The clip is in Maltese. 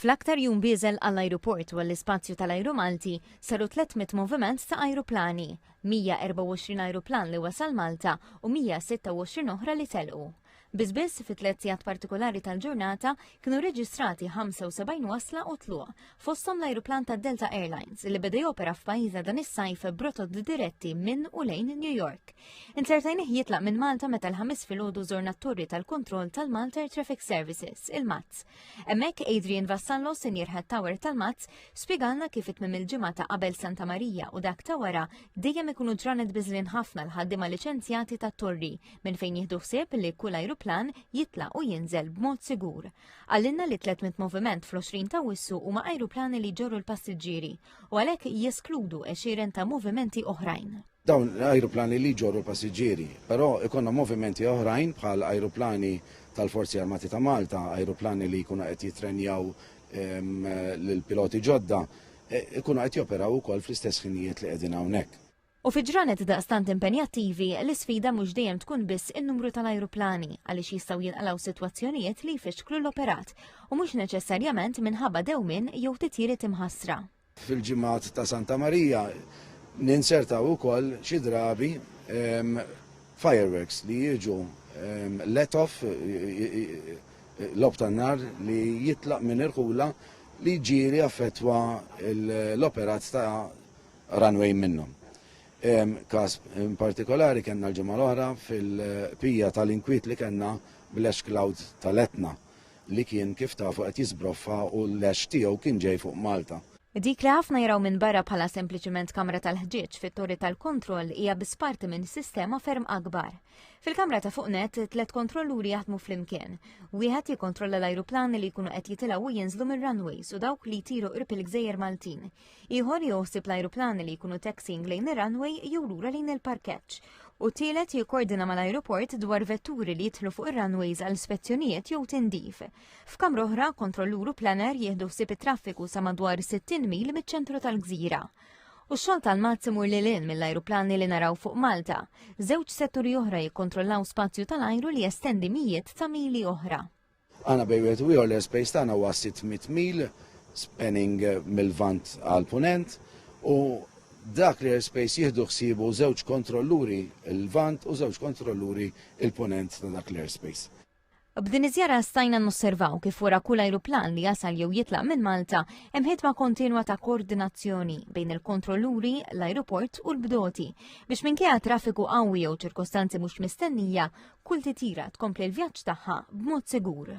Fl-aktar jum biżel għall-ajruport u għall-ispazju tal-ajru Malti saru 300 moviment ta' ajruplani, 124 ajruplan li wasal Malta u 126 oħra li telqu. Bizbiss fi 3 sigħat partikolari tal-ġurnata kienu reġistrati 75 wasla u tluq, fosthom l-ajruplan ta' Delta Airlines li beda jopera f'pajjiżna dan is-sajf brotod diretti minn u lejn New York. Insertajnih jitlaq minn Malta meta l-ħamis filgħodu żurna t-torri tal-kontroll tal-Malta Air Traffic Services, il-MATS. Hemmhekk Adrian Vassallo, Senior Head Tower tal-MATS, spjegalna kif itmiem il-ġimgħa ta' qabel Santa Marija u dak ta' wara dejjem ikunu ġranet biżlin ħafna l-ħaddiema liċenzjati tat-torri minn fejn jieħdu ħsieb li kull ajruplan jitlaq u jinżel b'mod sigur. Għallinna li 300 moviment fl-20 ta' wissu huma ajruplani li ġorru l-passiġġieri u għalhekk jeskludu 20 ta' movimenti oħrajn. Dawn ajruplani li ġorru l-passiġġieri, però ikonna movimenti oħrajn bħal ajruplani tal-Forzi Armati ta' Malta, ajruplani li jkunu qed jitrenjaw lill-piloti ġodda, ikunu qed joperaw ukoll fl-istess ħinijiet li qegħdin hawnhekk. U fi ġranet daqstant impenjattivi, l-isfida mhux dejjem tkun biss in-numru tal-ajruplani għaliex jistgħu jinqalgħu sitwazzjonijiet li jfixklu l-operat u mhux neċessarjament minħabba dewmien jew titjiriet imħassra. Fil-ġimgħat ta' Santa Marija ninsertaw ukoll xi drabi fireworks li jiġu let off lob tan-nar li jitlaq minn irħula li ġieli affettwa l-operat ta' runway minnhom. Każ in partikolari kellna l-ġimgħa l-oħra fil-pija tal-inkwiet li kellna bl-ash cloud tal-Etna li kien kif tafu qed jisbroffa u l-ash tiegħu kien ġej fuq Malta. Dik li ħafna jaraw minn barra bħala sempliċiment kamra tal-ħġieġ fit-torri tal-kontroll hija biss parti minn sistema ferm akbar. Fil-kamra ta' fuqnet 3 kontrolluri jaħdmu flimkien. Wieħed jikkontrolla l-ajruplani li jkunu qed jitilgħu u jinżlu mir-runways u dawk li jtiru qrib il-Gżejjer Maltin. Ieħor joħsib l-ajruplani li jkunu taxiing lejn ir-runway jew lura lejn il-parkeġġ. U tielet jikkordina mal-ajruport dwar vetturi li jidħlu fuq ir-runways għal ispezzjonijiet jew tindif. F'kamra oħra kontrolluru planner jieħdu ħsieb it-traffiku sa madwar 60 mil miċ-ċentru tal-Gżira. U x-xogħol tal-Malta imur lil hinn mill-ajruplani li naraw fuq Malta. Żewġ setturi oħra jikkontrollaw spazju tal-ajru li jestendi mijiet ta' mili oħra. Għana bejwet u l-airspace tagħna huwa 600 mil spanning mill-vant għal-punent u dak li airspace jieħdu ħsiebu żewġ kontrolluri il-vant u żewġ kontrolluri il-punent ta' dak l-airspace. B'din iżjara stajna nosservaw kif wara kull ajruplan li jasal jew jitlaq minn Malta hemm ħidma kontinwa ta' koordinazzjoni bejn il-kontrolluri, l-ajruport u l-bdoti biex minkejja traffiku qawwi jew ċirkostanzi mhux mistennija kull titira tkompli l-vjaġġ tagħha b'mod sigur.